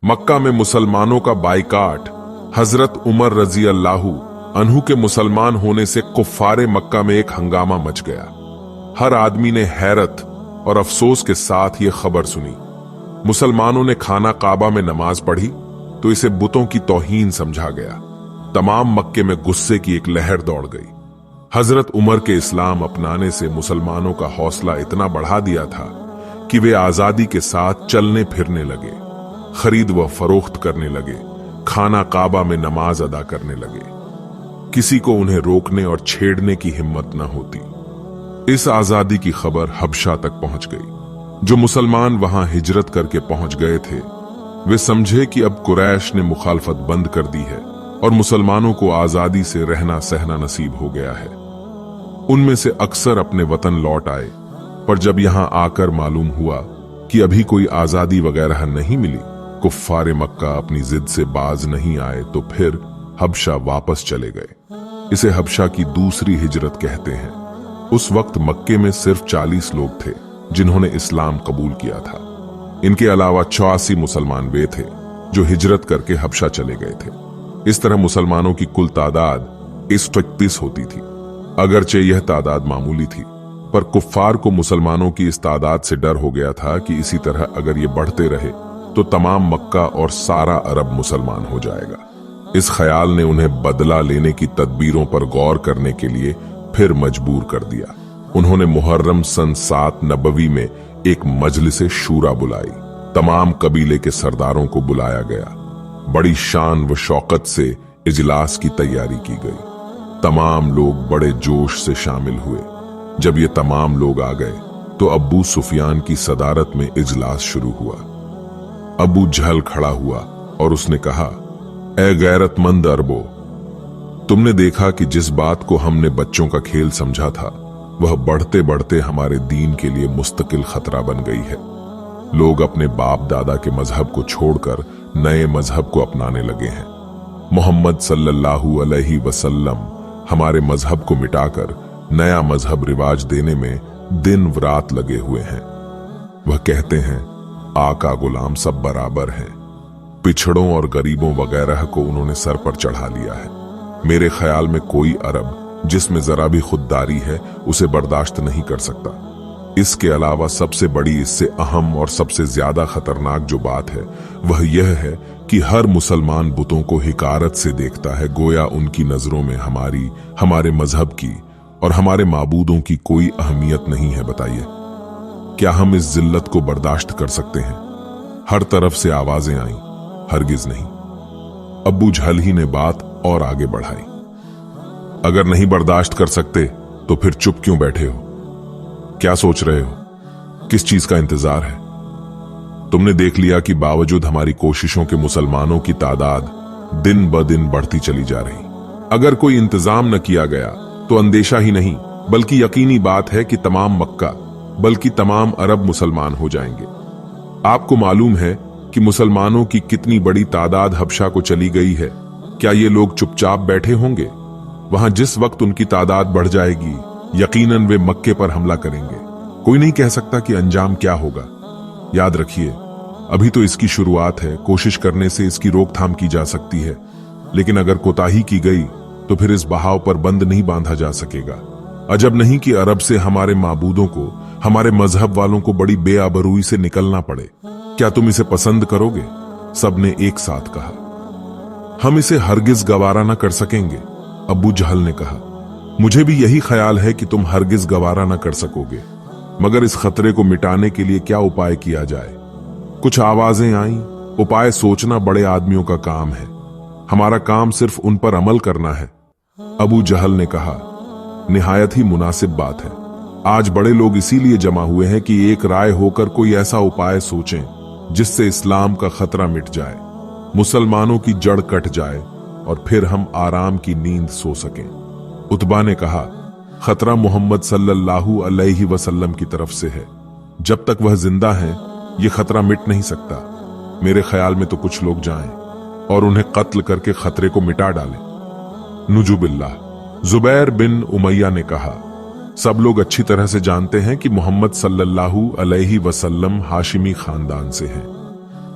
मक्का में मुसलमानों का बाइकाट। हजरत उमर रजी अल्लाहु अन्हु के मुसलमान होने से कुफ्फारे मक्का में एक हंगामा मच गया। हर आदमी ने हैरत और अफसोस के साथ ये खबर सुनी। मुसलमानों ने खाना काबा में नमाज पढ़ी तो इसे बुतों की तौहीन समझा गया। तमाम मक्के में गुस्से की एक लहर दौड़ गई। हजरत उमर के इस्लाम अपनाने से मुसलमानों का हौसला इतना बढ़ा दिया था कि वे आजादी के साथ चलने फिरने लगे, खरीद व फरोख्त करने लगे, खाना काबा में नमाज अदा करने लगे। किसी को उन्हें रोकने और छेड़ने की हिम्मत न होती। इस आजादी की खबर हबशा तक पहुंच गई। जो मुसलमान वहां हिजरत करके पहुंच गए थे वे समझे कि अब कुरैश ने मुखालफत बंद कर दी है और मुसलमानों को आजादी से रहना सहना नसीब हो गया है। उनमें से अक्सर अपने वतन लौट आए, पर जब यहां आकर मालूम हुआ कि अभी कोई आजादी वगैरह नहीं मिली, कुफ्फारे मक्का अपनी जिद से बाज नहीं आए तो फिर हबशा वापस चले गए। इसे हबशा की दूसरी हिजरत कहते हैं। उस वक्त मक्के में सिर्फ 40 लोग थे जिन्होंने इस्लाम कबूल किया था। इनके अलावा 84 मुसलमान वे थे जो हिजरत करके हबशा चले गए थे। इस तरह मुसलमानों की कुल तादाद 31 होती थी। अगरचे यह तादाद मामूली थी, पर कुफ्फार को मुसलमानों की इस तादाद से डर हो गया था कि इसी तरह अगर ये बढ़ते रहे तो तमाम मक्का और सारा अरब मुसलमान हो जाएगा। इस ख्याल ने उन्हें बदला लेने की तदबीरों पर गौर करने के लिए फिर मजबूर कर दिया। उन्होंने मुहर्रम सन 7 नबवी में एक मजलिसे शूरा बुलाई। तमाम कबीले के सरदारों को बुलाया गया। बड़ी शान व शौकत से इजलास की तैयारी की गई। तमाम लोग बड़े जोश से शामिल हुए। जब ये तमाम लोग आ गए तो अबू सुफियान की सदारत में इजलास शुरू हुआ। अबू जहल खड़ा हुआ और उसने कहा, ए गैरतमंद अरबो, तुमने देखा कि जिस बात को हमने बच्चों का खेल समझा था वह बढ़ते बढ़ते हमारे दीन के लिए मुस्तकिल खतरा बन गई है। लोग अपने बाप दादा के मजहब को छोड़कर नए मजहब को अपनाने लगे हैं। मोहम्मद सल्लल्लाहु अलैहि वसल्लम हमारे मजहब को मिटाकर नया मजहब रिवाज देने में दिन रात लगे हुए हैं। वह कहते हैं आका गुलाम सब बराबर हैं। पिछड़ों और गरीबों वगैरह को उन्होंने सर पर चढ़ा लिया है। मेरे ख्याल में कोई अरब जिसमें जरा भी खुददारी है उसे बर्दाश्त नहीं कर सकता। इसके अलावा सबसे बड़ी, इससे अहम और सबसे ज्यादा खतरनाक जो बात है वह यह है कि हर मुसलमान बुतों को हिकारत से देखता है, गोया उनकी नजरों में हमारे मजहब की और हमारे माबूदों की कोई अहमियत नहीं है। बताइए, क्या हम इस जिल्लत को बर्दाश्त कर सकते हैं? हर तरफ से आवाजें आईं, हरगिज नहीं। अबू जहल ही ने बात और आगे बढ़ाई। अगर नहीं बर्दाश्त कर सकते तो फिर चुप क्यों बैठे हो? क्या सोच रहे हो? किस चीज का इंतजार है? तुमने देख लिया कि बावजूद हमारी कोशिशों के मुसलमानों की तादाद दिन ब दिन बढ़ती चली जा रही। अगर कोई इंतजाम न किया गया तो अंदेशा ही नहीं बल्कि यकीनी बात है कि तमाम मक्का बल्कि तमाम अरब मुसलमान हो जाएंगे। आपको मालूम है कि मुसलमानों की कितनी बड़ी तादाद हबशा को चली गई है। क्या ये लोग चुपचाप बैठे होंगे? वहां जिस वक्त उनकी तादाद बढ़ जाएगी यकीनन वे मक्के पर हमला करेंगे। कोई नहीं कह सकता कि अंजाम क्या होगा। याद रखिए, अभी तो इसकी शुरुआत है। कोशिश करने से इसकी रोकथाम की जा सकती है, लेकिन अगर कोताही की गई तो फिर इस बहाव पर बंद नहीं बांधा जा सकेगा। अजब नहीं कि अरब से हमारे माबूदों को, हमारे मजहब वालों को बड़ी बेआबरूई से निकलना पड़े। क्या तुम इसे पसंद करोगे? सबने एक साथ कहा। हम इसे हरगिज गवारा न कर सकेंगे, अबू जहल ने कहा। मुझे भी यही ख्याल है कि तुम हरगिज गवारा न कर सकोगे, मगर इस खतरे को मिटाने के लिए क्या उपाय किया जाए? कुछ आवाजें आईं। उपाय सोचना बड़े आदमियों का काम है, हमारा काम सिर्फ उन पर अमल करना है। अबू जहल ने कहा, निहायत ही मुनासिब बात है। आज बड़े लोग इसीलिए जमा हुए हैं कि एक राय होकर कोई ऐसा उपाय सोचें जिससे इस्लाम का खतरा मिट जाए, मुसलमानों की जड़ कट जाए और फिर हम आराम की नींद सो सकें। उतबा ने कहा, खतरा मोहम्मद सल्लल्लाहु अलैहि वसल्लम की तरफ से है। जब तक वह जिंदा हैं ये खतरा मिट नहीं सकता। मेरे ख्याल में तो कुछ लोग जाएं और उन्हें कत्ल करके खतरे को मिटा डालें। नुजुबिल्लाह। जुबैर बिन उमैया ने कहा, सब लोग अच्छी तरह से जानते हैं कि मोहम्मद सल्लल्लाहु अलैहि वसल्लम हाशिमी खानदान से हैं।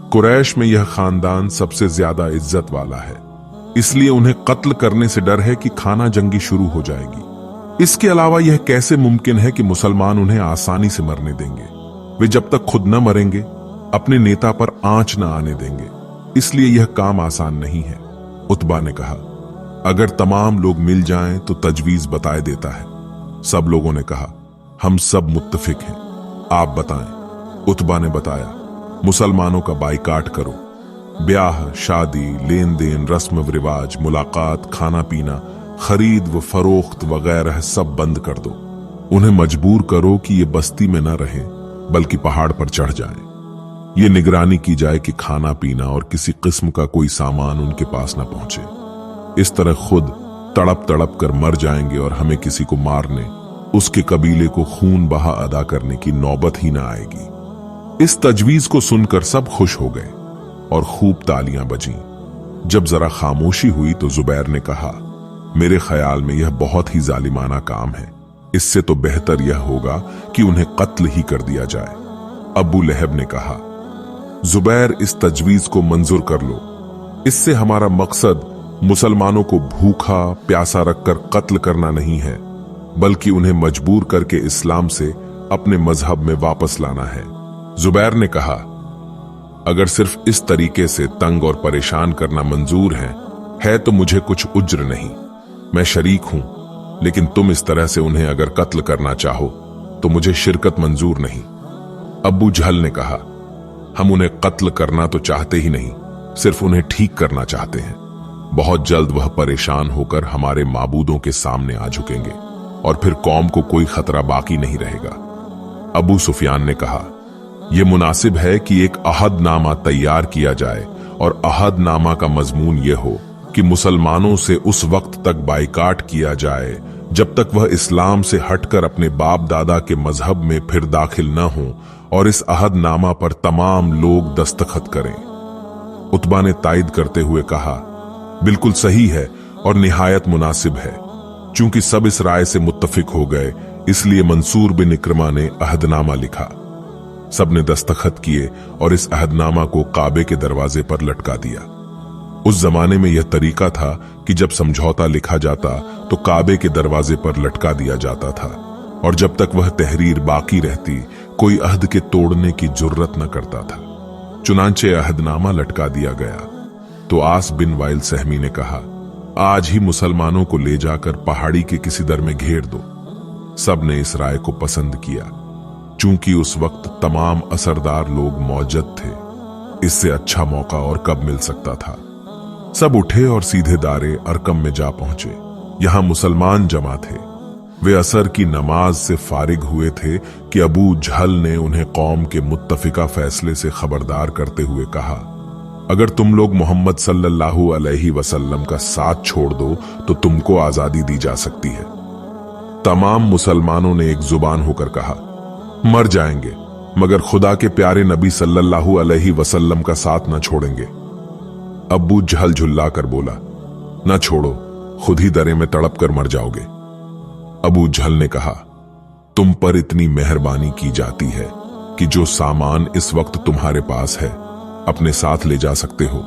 कुरैश में यह खानदान सबसे ज्यादा इज्जत वाला है, इसलिए उन्हें कत्ल करने से डर है कि खाना जंगी शुरू हो जाएगी। इसके अलावा यह कैसे मुमकिन है कि मुसलमान उन्हें आसानी से मरने देंगे? वे जब तक खुद न मरेंगे अपने नेता पर आंच न आने देंगे, इसलिए यह काम आसान नहीं है। उतबा ने कहा, अगर तमाम लोग मिल जाएं तो तजवीज बताए देता है। सब लोगों ने कहा, हम सब मुत्तफिक हैं, आप बताएं। उतबा ने बताया, मुसलमानों का बाइकाट करो। ब्याह, शादी, लेन देन, रस्म व रिवाज, मुलाकात, खाना पीना, खरीद व फरोख्त वगैरह सब बंद कर दो। उन्हें मजबूर करो कि ये बस्ती में न रहें बल्कि पहाड़ पर चढ़ जाएं। ये निगरानी की जाए कि खाना पीना और किसी किस्म का कोई सामान उनके पास न पहुंचे। इस तरह खुद तड़प तड़प कर मर जाएंगे और हमें किसी को मारने, उसके कबीले को खून बहा अदा करने की नौबत ही न आएगी। इस तजवीज को सुनकर सब खुश हो गए और खूब तालियां बजीं। जब जरा खामोशी हुई तो जुबैर ने कहा, मेरे ख्याल में यह बहुत ही जालिमाना काम है। इससे तो बेहतर यह होगा कि उन्हें कत्ल ही कर दिया जाए। अबू लहब ने कहा, जुबैर, इस तजवीज को मंजूर कर लो। इससे हमारा मकसद मुसलमानों को भूखा प्यासा रखकर कत्ल करना नहीं है, बल्कि उन्हें मजबूर करके इस्लाम से अपने मजहब में वापस लाना है। जुबैर ने कहा, अगर सिर्फ इस तरीके से तंग और परेशान करना मंजूर है तो मुझे कुछ उज्र नहीं, मैं शरीक हूं, लेकिन तुम इस तरह से उन्हें अगर कत्ल करना चाहो तो मुझे शिरकत मंजूर नहीं। अबू जहल ने कहा, हम उन्हें कत्ल करना तो चाहते ही नहीं, सिर्फ उन्हें ठीक करना चाहते हैं। बहुत जल्द वह परेशान होकर हमारे माबूदों के सामने आ झुकेंगे और फिर कौम को कोई खतरा बाकी नहीं रहेगा। अबू सुफियान ने कहा, यह मुनासिब है कि एक अहदनामा तैयार किया जाए और अहदनामा का मजमून यह हो कि मुसलमानों से उस वक्त तक बाइकाट किया जाए जब तक वह इस्लाम से हटकर अपने बाप दादा के मजहब में फिर दाखिल न हो, और इस अहदनामा पर तमाम लोग दस्तखत करें। उतबा ने तायद करते हुए कहा, बिल्कुल सही है और निहायत मुनासिब है। चूंकि सब इस राय से मुत्तफिक हो गए, इसलिए मंसूर बिन इक्रमा ने अहदनामा लिखा। सबने दस्तखत किए और इस अहदनामा को काबे के दरवाजे पर लटका दिया। उस जमाने में यह तरीका था कि जब समझौता लिखा जाता तो काबे के दरवाजे पर लटका दिया जाता था, और जब तक वह तहरीर बाकी रहती कोई अहद के तोड़ने की जुर्रत न करता था। चुनांचे अहदनामा लटका दिया गया तो आस बिन वाइल सहमी ने कहा, आज ही मुसलमानों को ले जाकर पहाड़ी के किसी दर में घेर दो। सब ने इस राय को पसंद किया। चूंकि उस वक्त तमाम असरदार लोग मौजूद थे, इससे अच्छा मौका और कब मिल सकता था। सब उठे और सीधे दारे अरकम में जा पहुंचे। यहां मुसलमान जमा थे। वे असर की नमाज से फारिग हुए थे कि अबू जहल ने उन्हें कौम के मुत्तफिका फैसले से खबरदार करते हुए कहा, अगर तुम लोग मोहम्मद सल्लल्लाहु अलैहि वसल्लम का साथ छोड़ दो तो तुमको आजादी दी जा सकती है। तमाम मुसलमानों ने एक जुबान होकर कहा, मर जाएंगे मगर खुदा के प्यारे नबी सल्लल्लाहु अलैहि वसल्लम का साथ न छोड़ेंगे। अबू जहल झुल्ला कर बोला, न छोड़ो, खुद ही दरे में तड़प कर मर जाओगे। अबू जहल ने कहा, तुम पर इतनी मेहरबानी की जाती है कि जो सामान इस वक्त तुम्हारे पास है अपने साथ ले जा सकते हो,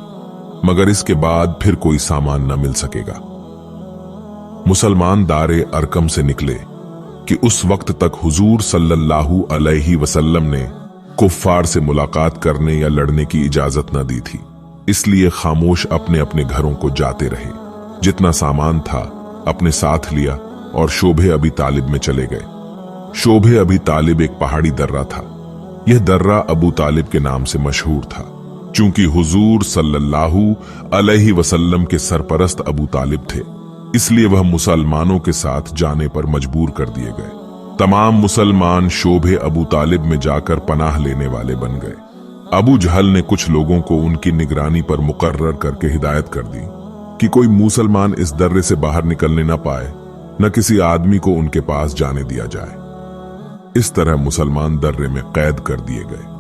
मगर इसके बाद फिर कोई सामान न मिल सकेगा। मुसलमान दारे अरकम से निकले कि उस वक्त तक हुजूर सल्लल्लाहु अलैहि वसल्लम ने कुफ्फार से मुलाकात करने या लड़ने की इजाजत न दी थी, इसलिए खामोश अपने अपने घरों को जाते रहे। जितना सामान था अपने साथ लिया और शोभे अबी तालिब में चले गए। शोभे अबी तालिब एक पहाड़ी दर्रा था। यह दर्रा अबू तालिब के नाम से मशहूर था। चूंकि हुजूर सल्लल्लाहु अलैहि वसल्लम के सरपरस्त अबू तालिब थे, इसलिए वह मुसलमानों के साथ जाने पर मजबूर कर दिए गए। तमाम मुसलमान शोभे अबू तालिब में जाकर पनाह लेने वाले बन गए। अबू जहल ने कुछ लोगों को उनकी निगरानी पर मुकर्रर करके हिदायत कर दी कि कोई मुसलमान इस दर्रे से बाहर निकलने न पाए, न किसी आदमी को उनके पास जाने दिया जाए। इस तरह मुसलमान दर्रे में कैद कर दिए गए।